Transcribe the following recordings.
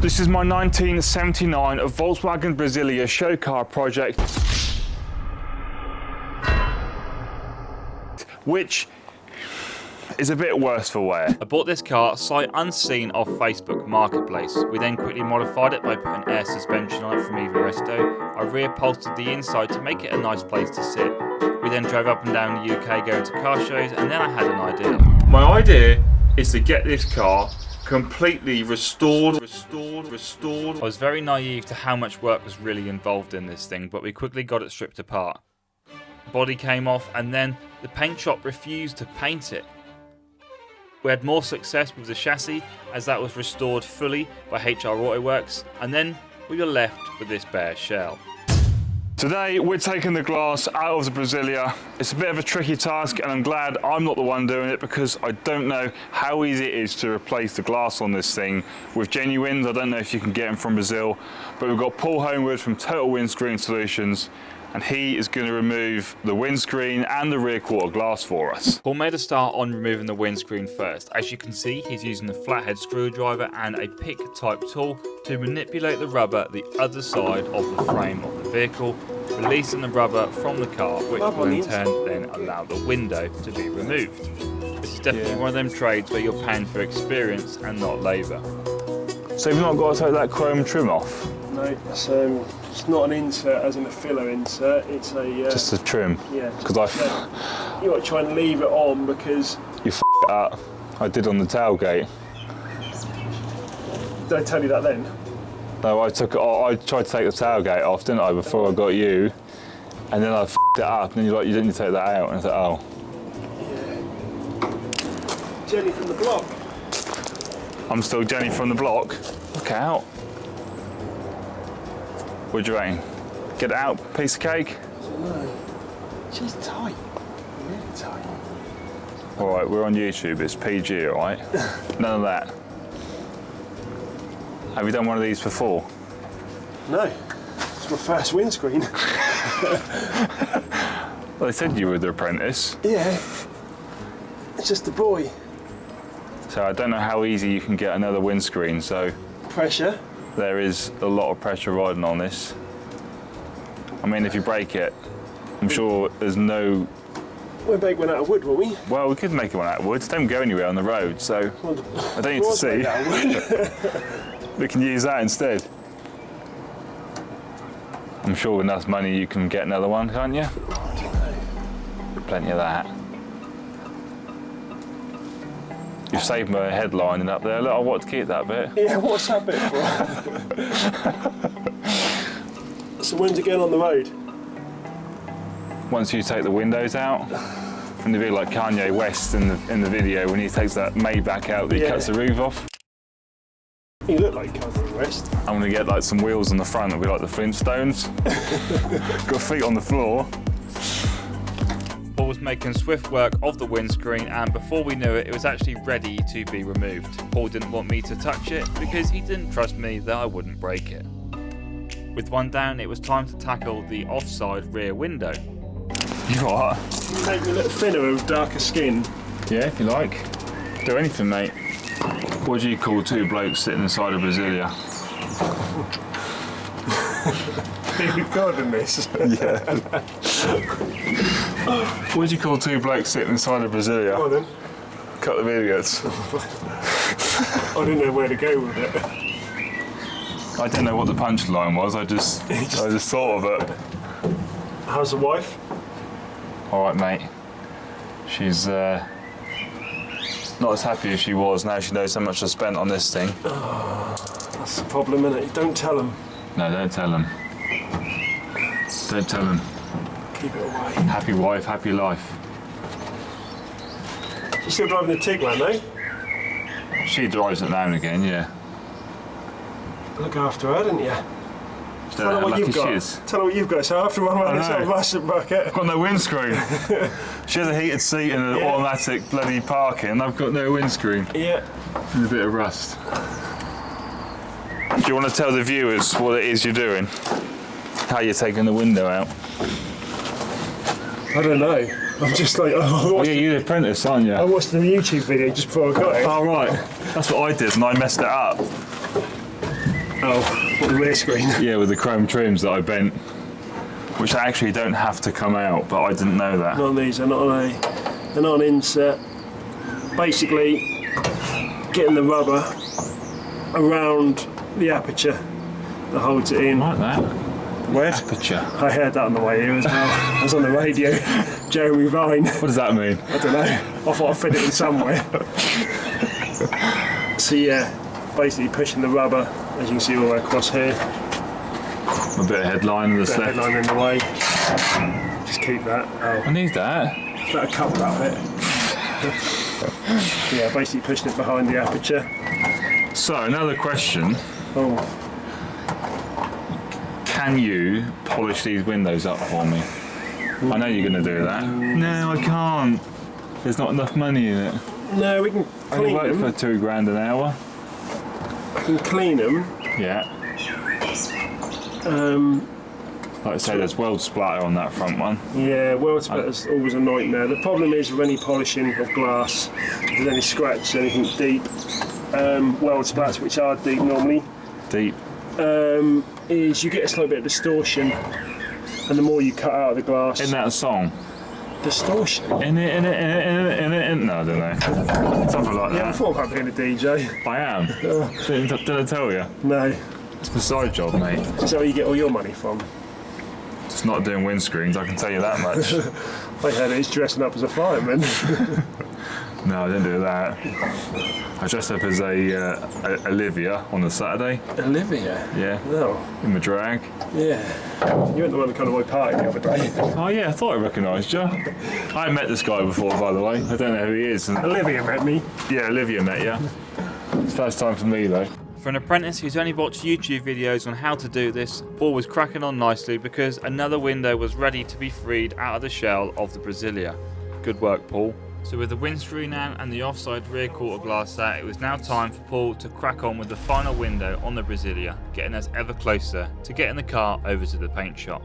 This is my 1979 Volkswagen Brasilia show car project, which is a bit worse for wear. I bought this car sight unseen off Facebook Marketplace. We then quickly modified it by putting air suspension on it from Everesto. I reupholstered the inside to make it a nice place to sit. We then drove up and down the UK going to car shows, and then I had an idea. My idea is to get this car completely restored. I was very naive to how much work was really involved in this thing, but we quickly got it stripped apart. The body came off, and then the paint shop refused to paint it. We had more success with the chassis as that was restored fully by HR Autoworks, and then we were left with this bare shell. Today we're taking the glass out of the Brasilia. It's a bit of a tricky task, and I'm glad I'm not the one doing it because I don't know how easy it is to replace the glass on this thing with genuines. I don't know if you can get them from Brazil, but we've got Paul Homewood from Total Windscreen Solutions, and he is going to remove the windscreen and the rear quarter glass for us. Paul made a start on removing the windscreen first. As you can see, he's using a flathead screwdriver and a pick type tool to manipulate the rubber the other side of the frame of the vehicle, releasing the rubber from the car, which will in turn then allow the window to be removed. This is definitely one of them trades where you're paying for experience and not labour. So you've not got to take that chrome trim off? No, it's not an insert as in a filler insert, it's a... Just a trim? Yeah. Because you got to try and leave it on because... You f*** it up. I did on the tailgate. Did I tell you that then? No, I took it off. I tried to take the tailgate off, didn't I, before I got you? And then I f***ed it up, and then you're like, you didn't take that out. And I was like, oh. Yeah. Jenny from the block. I'm still Jenny from the block. Look out. What do you reckon? Get it out, piece of cake? No. She's tight. Really tight. All right, we're on YouTube. It's PG, all right? None of that. Have you done one of these before? No. It's my first windscreen. Well, they said you were the apprentice. Yeah. It's just a boy. So I don't know how easy you can get another windscreen, so... Pressure. There is a lot of pressure riding on this. I mean, if you break it, I'm sure there's no... We'll make one out of wood, won't we? Well, we could make one out of wood. It don't go anywhere on the road, so I don't need to see. We can use that instead. I'm sure with enough money you can get another one, can't you? I don't know. Plenty of that. You've saved my headlining up there. Look, I want to keep that bit. Yeah, what's that bit for? So when's it going on the road? Once you take the windows out, from the bit like Kanye West in the video when he takes that Maybach out, he cuts the roof off. You look like Kanye West. I'm gonna get like some wheels on the front that'll be like the Flintstones. Got feet on the floor. Paul was making swift work of the windscreen, and before we knew it, it was actually ready to be removed. Paul didn't want me to touch it because he didn't trust me that I wouldn't break it. With one down, it was time to tackle the offside rear window. You what? Make me look thinner with darker skin. Yeah, if you like. Do anything, mate. What do you call two blokes sitting inside a Brasilia? Are you recording this? Yeah. What do you call two blokes sitting inside a Brasilia? Go on then. Cut the videos. I didn't know where to go with it. I didn't know what the punchline was. I just thought of it. How's the wife? All right, mate. She's not as happy as she was now she knows how much I spent on this thing. Oh, that's the problem, isn't it? Don't tell them. No, don't tell them. Don't tell them. Keep it away. Happy wife, happy life. She's still driving the Tiguan, though? She drives it now and again, yeah. Look after her, didn't you? Tell her what you've got. Tell her what you've got. So after one around this old massive bucket. I've got no windscreen. She has a heated seat and an automatic bloody parking. I've got no windscreen. Yeah. And a bit of rust. Do you want to tell the viewers what it is you're doing? How you're taking the window out? I don't know. I'm just like, yeah, you're the apprentice, aren't you? I watched the YouTube video just before I got it. Oh, right. That's what I did, and I messed it up. Oh, what, the rear screen? Yeah, with the chrome trims that I bent, which actually don't have to come out, but I didn't know that. Not on these, they're not on insert. Basically, getting the rubber around the aperture that holds it in. Like that. Where? Aperture. I heard that on the way here as well. I was on the radio, Jeremy Vine. What does that mean? I don't know. I thought I'd fit it in somewhere. So yeah, basically pushing the rubber, as you can see all the way across here. A bit of headline on the left. Headline in the way. Just keep that. I Oh, need that. better cover that bit. Yeah, basically pushing it behind the aperture. So another question: Oh, can you polish these windows up for me? I know you're going to do that. No, I can't. There's not enough money in it. no, we can I can clean work them. for £2 an hour. We can clean them. Yeah. Like I say, there's weld splatter on that front one. Yeah, weld splatter's always a nightmare. The problem is with any polishing of glass, if there's any scratch, anything deep, weld splats, which are deep normally, Deep. is you get a slight bit of distortion, and the more you cut out of the glass, Isn't that a song? distortion. In it. No, I don't know. Something like Yeah, I that. thought about being a DJ. I am. Did I tell you? No, It's my side job, mate. is that where you get all your money from? It's not doing windscreens, I can tell you that much. I heard it's dressing up as a fireman. No, I didn't do that. I dressed up as a Olivia on the Saturday. Olivia? Yeah, No. in my drag. Yeah. You went to one kind of my party the other day. Oh yeah, I thought I recognised you. I met this guy before, by the way. I don't know who he is. Olivia met me. Yeah, Olivia met you. It's first time for me though. For an apprentice who's only watched YouTube videos on how to do this, Paul was cracking on nicely because another window was ready to be freed out of the shell of the Brasilia. Good work, Paul. So with the windscreen out and the offside rear quarter glass out, it was now time for Paul to crack on with the final window on the Brasilia, getting us ever closer to getting the car over to the paint shop.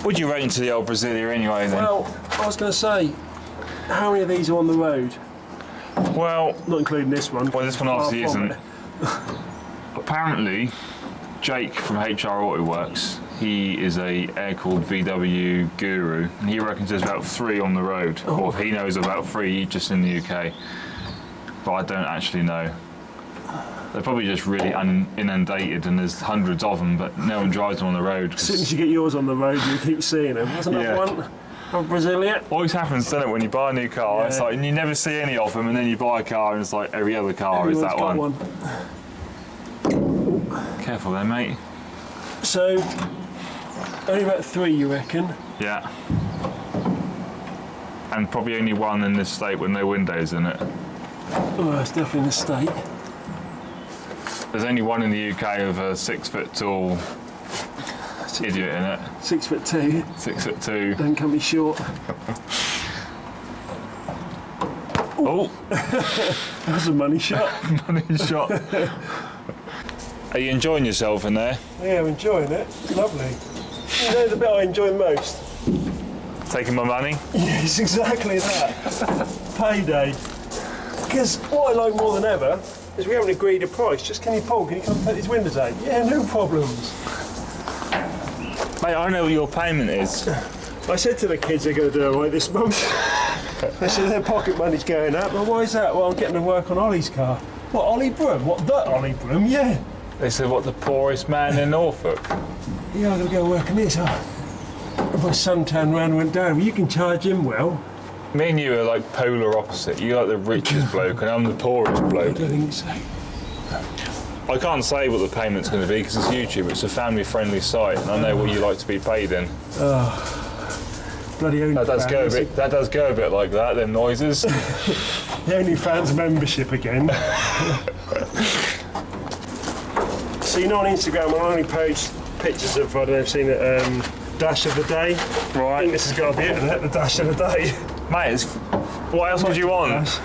What do you rate into the old Brasilia anyway then? Well, I was going to say, how many of these are on the road? Well, Not including this one. this one obviously Far from isn't. Apparently, Jake from HR Auto Works, he is a air-cooled VW guru, and he reckons there's about 3 on the road. Or he knows about 3 just in the UK. But I don't actually know. They're probably just really inundated, and there's hundreds of them, but no one drives them on the road. As soon as you get yours on the road, you keep seeing them. There's another Yeah. one from Brasilia. Always happens, doesn't it, when you buy a new car? It's Yeah. like, and you never see any of them, and then you buy a car, and it's like every other car is that Everyone's one. got one. Careful there, mate. So, only about 3, you reckon? Yeah. And probably only one in this state with no windows in it. Oh, it's definitely in the state. There's only one in the UK with a 6 foot tall idiot in it. 6'2". 6'2". Don't cut me short. Oh, That's a money shot. money shot. Are you enjoying yourself in there? Yeah, I'm enjoying it. It's lovely. You know the bit I enjoy most? Taking my money? Yes, exactly that. Payday. Because what I like more than ever is we haven't agreed a price. Just can you come take these windows out? Yeah, no problems. Mate, I know what your payment is. I said to the kids they're going to do all right this month. They said their pocket money's going up. Well, why is that? Well, I'm getting to work on Ollie's car. What, Ollie Broom? What, the Ollie Broom? Yeah. They said, what, the poorest man in Norfolk? Yeah, I'm going to go work on his. My son turned around and went down. Well, you can charge him well. Me and you are like polar opposite. You're like the richest bloke, and I'm the poorest I bloke. don't think so. I can't say what the payment's going to be because it's YouTube. It's a family-friendly site, and I know what you like to be paid in. Bloody That does go a bit. That does go a bit like that. Them noises. The OnlyFans membership again. So you know on Instagram I only post pictures of, I don't know if you've seen it, dash of the day. I think this has got to be it, isn't it? The dash of the day. Mate, what else would you want? Dash.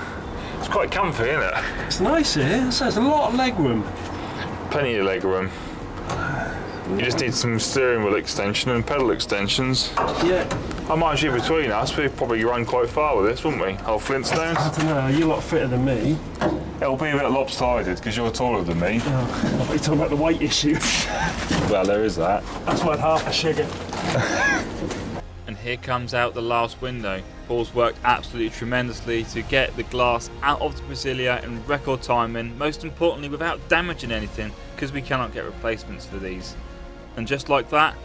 It's quite comfy, isn't it? It's nice here, so there's a lot of leg room. Plenty of leg room. You just need some steering wheel extension and pedal extensions. Yeah. I mind you, between us, we'd probably run quite far with this, wouldn't we? Old Flintstones. I don't know, you're a lot fitter than me. It'll be a bit lopsided because you're taller than me. Oh, I thought you were talking about the weight issue. Well, there is that. That's worth half a sugar. And here comes out the last window. Paul's worked absolutely tremendously to get the glass out of the Brasilia in record timing, most importantly without damaging anything, because we cannot get replacements for these. And just like that,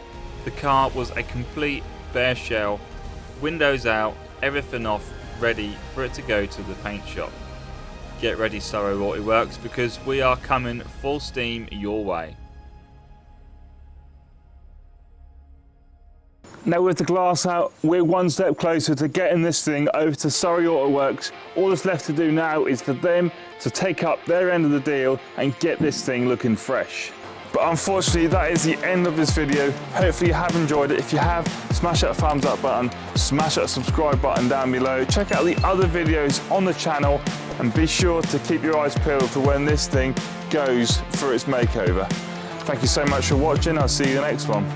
the car was a complete bare shell, windows out, everything off, ready for it to go to the paint shop. Get ready, Surrey Auto Works, because we are coming full steam your way. Now with the glass out, we're one step closer to getting this thing over to Surrey Auto Works. All that's left to do now is for them to take up their end of the deal and get this thing looking fresh. But unfortunately, that is the end of this video. Hopefully you have enjoyed it. If you have, smash that thumbs up button, smash that subscribe button down below. Check out the other videos on the channel and be sure to keep your eyes peeled for when this thing goes for its makeover. Thank you so much for watching. I'll see you in the next one.